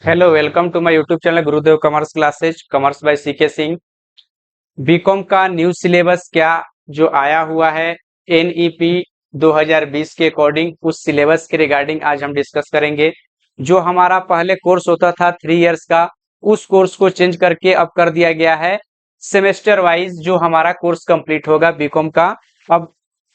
Hello, welcome to my YouTube channel Gurudev commerce classes commerce by CK Singh. BCom का new syllabus क्या जो आया हुआ है एनईपी 2020 के अकॉर्डिंग, उस सिलेबस के रिगार्डिंग आज हम डिस्कस करेंगे। जो हमारा पहले कोर्स होता था 3 इयर्स का, उस कोर्स को चेंज करके अब कर दिया गया है सेमेस्टर वाइज। जो हमारा कोर्स कंप्लीट होगा बीकॉम का अब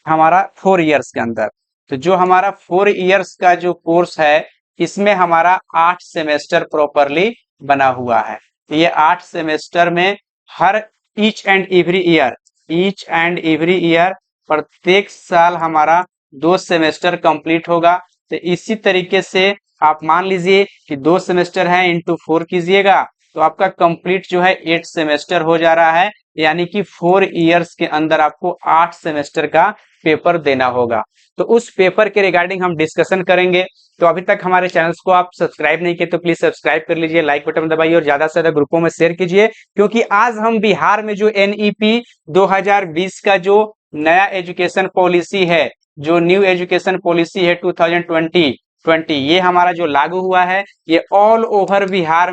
हमारा 4 इयर्स के अंदर। तो जो हमारा 4 इयर्स का जो कोर्स है, इसमें हमारा 8 सेमेस्टर प्रॉपरली बना हुआ है। तो ये 8 सेमेस्टर में हर ईच एंड एवरी ईयर प्रत्येक साल हमारा 2 सेमेस्टर कंप्लीट होगा। तो इसी तरीके से आप मान लीजिए कि 2 सेमेस्टर है इंटू 4 कीजिएगा तो आपका कंप्लीट जो है 8 सेमेस्टर हो जा रहा है। यानी कि 4 इयर्स के अंदर आपको 8 सेमेस्टर का पेपर देना होगा। तो उस पेपर के रिगार्डिंग हम डिस्कशन करेंगे। तो अभी तक हमारे चैनल्स को आप सब्सक्राइब नहीं किए तो प्लीज सब्सक्राइब कर लीजिए, लाइक बटन दबाइए और ज्यादा से ज्यादा ग्रुपों में शेयर कीजिए। क्योंकि आज हम बिहार में जो एनईपी 2020 का जो नया एजुकेशन पॉलिसी है, जो न्यू एजुकेशन पॉलिसी है 2020 ये हमारा जो लागू हुआ है, ये ऑल ओवर बिहार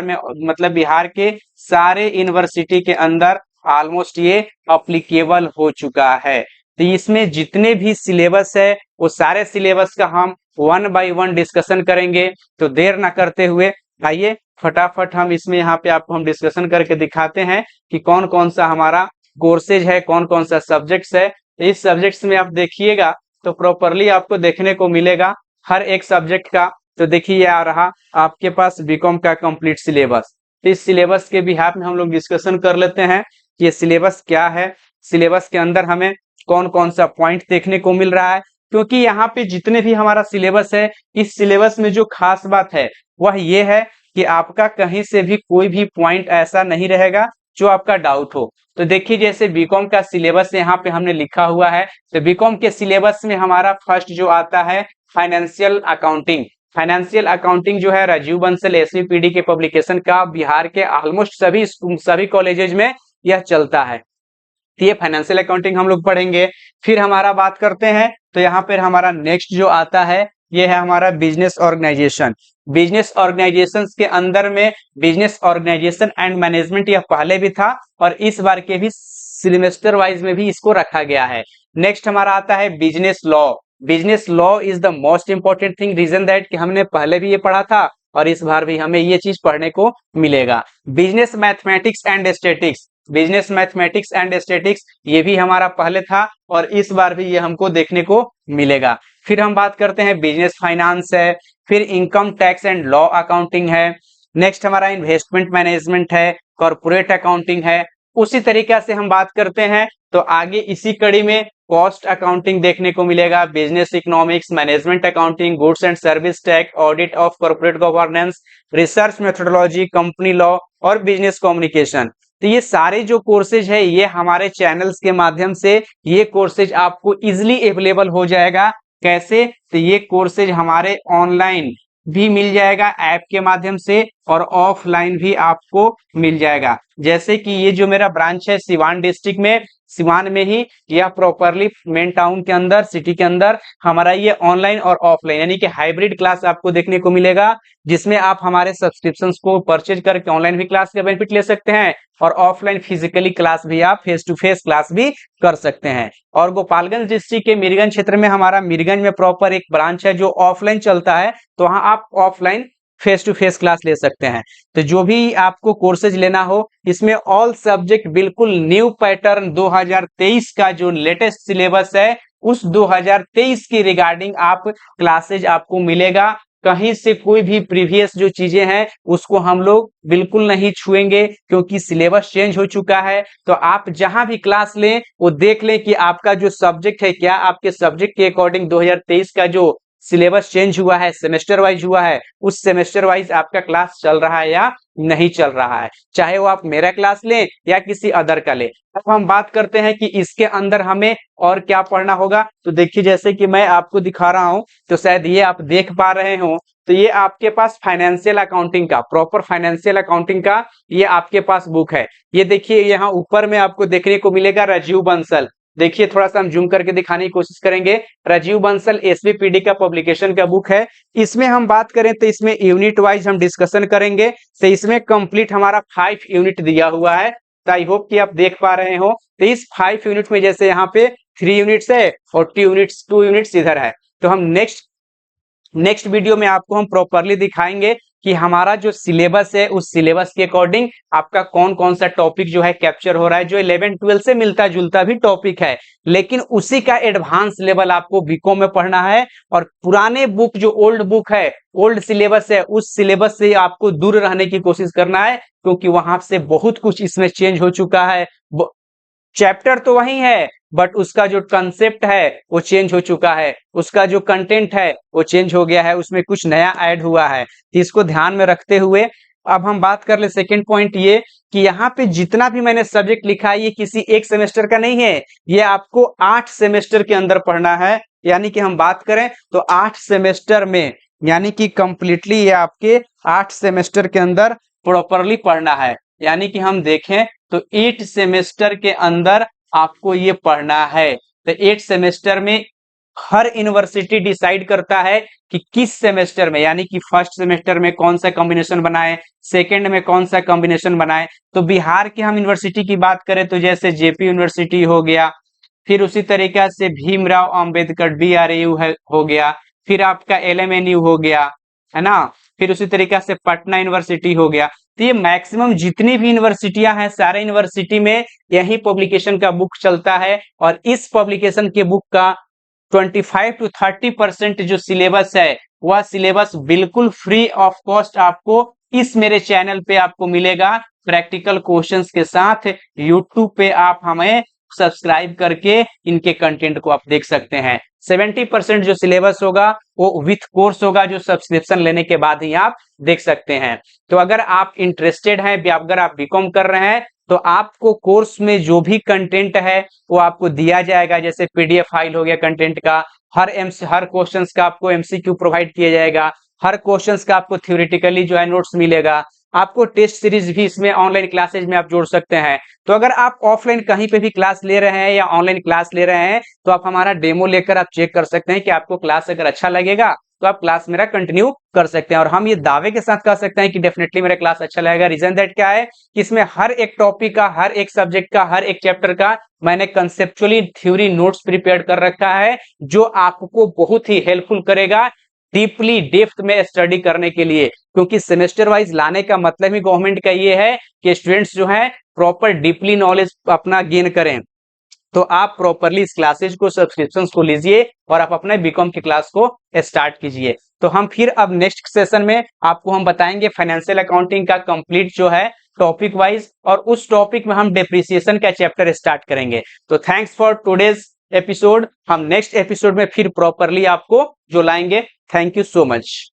में मतलब बिहार के सारे यूनिवर्सिटी के अंदर ऑलमोस्ट ये अप्लीकेबल हो चुका है। तो इसमें जितने भी सिलेबस है वो सारे सिलेबस का हम 1 बाय 1 डिस्कशन करेंगे। तो देर ना करते हुए आइए फटाफट हम इसमें यहाँ पे आपको हम डिस्कशन करके दिखाते हैं कि कौन कौन सा हमारा कोर्सेज है, कौन कौन सा सब्जेक्ट्स है। इस सब्जेक्ट्स में आप देखिएगा तो प्रॉपरली आपको देखने को मिलेगा हर एक सब्जेक्ट का। तो देखिए ये आ रहा आपके पास बीकॉम का कंप्लीट सिलेबस। तो इस सिलेबस के बिहाफ में हम लोग डिस्कशन कर लेते हैं कि ये सिलेबस क्या है, सिलेबस के अंदर हमें कौन कौन सा पॉइंट देखने को मिल रहा है। क्योंकि यहाँ पे जितने भी हमारा सिलेबस है, इस सिलेबस में जो खास बात है वह ये है कि आपका कहीं से भी कोई भी पॉइंट ऐसा नहीं रहेगा जो आपका डाउट हो। तो देखिए जैसे बीकॉम का सिलेबस यहाँ पे हमने लिखा हुआ है। तो बीकॉम के सिलेबस में हमारा फर्स्ट जो आता है फाइनेंशियल अकाउंटिंग। फाइनेंशियल अकाउंटिंग जो है राजीव बंसल एसवीपीडी के पब्लिकेशन का, बिहार के ऑलमोस्ट सभी कॉलेजेज में यह चलता है। ये फाइनेंशियल अकाउंटिंग हम लोग पढ़ेंगे। फिर हमारा बात करते हैं तो यहाँ पर हमारा नेक्स्ट जो आता है ये है हमारा बिजनेस ऑर्गेनाइजेशन। बिजनेस ऑर्गेनाइजेशन के अंदर में बिजनेस ऑर्गेनाइजेशन एंड मैनेजमेंट यह पहले भी था और इस बार के भी सेमेस्टर वाइज में भी इसको रखा गया है। नेक्स्ट हमारा आता है business law. Business law is the most important thing, reason that कि हमने पहले भी ये पढ़ा था और इस बार भी हमें ये चीज पढ़ने को मिलेगा। Business mathematics and statics, business mathematics and statics ये भी हमारा पहले था और इस बार भी ये हमको देखने को मिलेगा। फिर हम बात करते हैं बिजनेस फाइनेंस है, फिर income tax and law accounting है। नेक्स्ट हमारा इन्वेस्टमेंट मैनेजमेंट है, कॉर्पोरेट अकाउंटिंग है। उसी तरीके से हम बात करते हैं तो आगे इसी कड़ी में कॉस्ट अकाउंटिंग देखने को मिलेगा, business economics, management accounting, goods and service tax, audit of corporate governance, research methodology, company law और बिजनेस कम्युनिकेशन। तो ये सारे जो कोर्सेज है ये हमारे चैनल्स के माध्यम से ये कोर्सेज आपको इजिली अवेलेबल हो जाएगा। कैसे? तो ये कोर्सेज हमारे ऑनलाइन भी मिल जाएगा ऐप के माध्यम से और ऑफलाइन भी आपको मिल जाएगा। जैसे कि ये जो मेरा ब्रांच है सिवान डिस्ट्रिक्ट में, सिवान में ही यह प्रॉपरली मेन टाउन के अंदर सिटी के अंदर हमारा ये ऑनलाइन और ऑफलाइन यानी कि हाइब्रिड क्लास आपको देखने को मिलेगा, जिसमें आप हमारे सब्सक्रिप्शंस को परचेज करके ऑनलाइन भी क्लास का बेनिफिट ले सकते हैं और ऑफलाइन फिजिकली क्लास भी आप फेस टू फेस क्लास भी कर सकते हैं। और गोपालगंज डिस्ट्रिक्ट के मीरगंज क्षेत्र में हमारा मीरगंज में प्रॉपर एक ब्रांच है जो ऑफलाइन चलता है, तो वहां आप offline face to face class ले सकते हैं। तो जो भी आपको कोर्सेज लेना हो इसमें ऑल सब्जेक्ट बिल्कुल न्यू पैटर्न 2023 का जो लेटेस्ट सिलेबस है उस 2023 की रिगार्डिंग आप क्लासेज आपको मिलेगा। कहीं से कोई भी प्रीवियस जो चीजें हैं उसको हम लोग बिल्कुल नहीं छुएंगे क्योंकि सिलेबस चेंज हो चुका है। तो आप जहां भी क्लास लें वो देख लें कि आपका जो सब्जेक्ट है क्या आपके सब्जेक्ट के अकॉर्डिंग 2023 का जो सिलेबस चेंज हुआ है, सेमेस्टर वाइज हुआ है, उस सेमेस्टर वाइज आपका क्लास चल रहा है या नहीं चल रहा है, चाहे वो आप मेरा क्लास लें या किसी अदर का लें। अब हम बात करते हैं कि इसके अंदर हमें और क्या पढ़ना होगा। तो देखिए जैसे कि मैं आपको दिखा रहा हूं तो शायद ये आप देख पा रहे हो, तो ये आपके पास फाइनेंशियल अकाउंटिंग का प्रॉपर फाइनेंशियल अकाउंटिंग का ये आपके पास बुक है। ये देखिए यहाँ ऊपर में आपको देखने को मिलेगा राजीव बंसल। देखिए थोड़ा सा हम जूम करके दिखाने की कोशिश करेंगे। राजीव बंसल एसवीपीडी का पब्लिकेशन का बुक है। इसमें हम बात करें तो इसमें यूनिट वाइज हम डिस्कशन करेंगे। तो इसमें कंप्लीट हमारा 5 यूनिट दिया हुआ है। तो आई होप कि आप देख पा रहे हो। तो इस 5 यूनिट में जैसे यहाँ पे 3 यूनिट्स है और 2 यूनिट्स इधर है। तो हम नेक्स्ट वीडियो में आपको हम प्रॉपरली दिखाएंगे कि हमारा जो सिलेबस है उस सिलेबस के अकॉर्डिंग आपका कौन कौन सा टॉपिक जो है कैप्चर हो रहा है, जो 11-12 से मिलता जुलता भी टॉपिक है, लेकिन उसी का एडवांस लेवल आपको बीकॉम में पढ़ना है। और पुराने बुक जो ओल्ड बुक है, ओल्ड सिलेबस है, उस सिलेबस से आपको दूर रहने की कोशिश करना है, क्योंकि वहां से बहुत कुछ इसमें चेंज हो चुका है। चैप्टर तो वही है बट उसका जो कंसेप्ट है वो चेंज हो चुका है, उसका जो कंटेंट है वो चेंज हो गया है, उसमें कुछ नया ऐड हुआ है। इसको ध्यान में रखते हुए अब हम बात कर ले सेकंड पॉइंट ये कि यहाँ पे जितना भी मैंने सब्जेक्ट लिखा है ये किसी एक सेमेस्टर का नहीं है, ये आपको 8 सेमेस्टर के अंदर पढ़ना है। यानी कि हम बात करें तो 8 सेमेस्टर में, यानी कि कंप्लीटली ये आपके 8 सेमेस्टर के अंदर प्रॉपरली पढ़ना है। यानी कि हम देखें तो 8 सेमेस्टर के अंदर आपको ये पढ़ना है। तो 8 सेमेस्टर में हर यूनिवर्सिटी डिसाइड करता है कि किस सेमेस्टर में, यानी कि फर्स्ट सेमेस्टर में कौन सा कॉम्बिनेशन बनाए, सेकंड में कौन सा कॉम्बिनेशन बनाए। तो बिहार की हम यूनिवर्सिटी की बात करें तो जैसे जेपी यूनिवर्सिटी हो गया, फिर उसी तरीके से भीमराव अंबेडकर BRAU हो गया, फिर आपका LMNU हो गया, है ना, फिर उसी तरीके से पटना यूनिवर्सिटी हो गया। तो ये मैक्सिमम जितनी भी यूनिवर्सिटियां हैं सारे यूनिवर्सिटी में यही पब्लिकेशन का बुक चलता है। और इस पब्लिकेशन के बुक का 25 to 30% जो सिलेबस है वह सिलेबस बिल्कुल फ्री ऑफ कॉस्ट आपको इस मेरे चैनल पे आपको मिलेगा, प्रैक्टिकल क्वेश्चंस के साथ। यूट्यूब पे आप हमें सब्सक्राइब करके इनके कंटेंट को आप देख सकते हैं। 70% जो सिलेबस होगा वो विथ कोर्स होगा, जो सब्सक्रिप्शन लेने के बाद ही आप देख सकते हैं। तो अगर आप इंटरेस्टेड हैं, अगर आप बीकॉम कर रहे हैं तो आपको कोर्स में जो भी कंटेंट है वो आपको दिया जाएगा। जैसे PDF फाइल हो गया कंटेंट का, हर क्वेश्चंस का आपको MCQ प्रोवाइड किया जाएगा, हर क्वेश्चंस का आपको थ्योरेटिकली जो है नोट्स मिलेगा, आपको टेस्ट सीरीज भी इसमें ऑनलाइन क्लासेज में आप जोड़ सकते हैं। तो अगर आप ऑफलाइन कहीं पे भी क्लास ले रहे हैं या ऑनलाइन क्लास ले रहे हैं तो आप हमारा डेमो लेकर आप चेक कर सकते हैं कि आपको क्लास अगर अच्छा लगेगा तो आप क्लास मेरा कंटिन्यू कर सकते हैं। और हम ये दावे के साथ कह सकते हैं कि डेफिनेटली मेरा क्लास अच्छा लगेगा। रीजन दैट क्या है कि इसमें हर एक टॉपिक का, हर एक सब्जेक्ट का, हर एक चैप्टर का मैंने कंसेप्चुअली थ्योरी नोट्स प्रिपेयर कर रखा है, जो आपको बहुत ही हेल्पफुल करेगा डीपली डेप्थ में स्टडी करने के लिए। क्योंकि सेमेस्टर वाइज लाने का मतलब ही गवर्नमेंट का ये है कि स्टूडेंट्स जो है प्रॉपर डीपली नॉलेज अपना गेन करें। तो आप प्रॉपरली इस क्लासेज को, सब्सक्रिप्शंस को लीजिए और आप अपने बीकॉम की क्लास को स्टार्ट कीजिए। तो हम फिर अब नेक्स्ट सेशन में आपको हम बताएंगे फाइनेंशियल अकाउंटिंग का कंप्लीट जो है टॉपिक वाइज, और उस टॉपिक में हम डेप्रिसिएशन का चैप्टर स्टार्ट करेंगे। तो थैंक्स फॉर टुडेज एपिसोड। हम नेक्स्ट एपिसोड में फिर प्रॉपरली आपको जो लाएंगे। Thank you so much.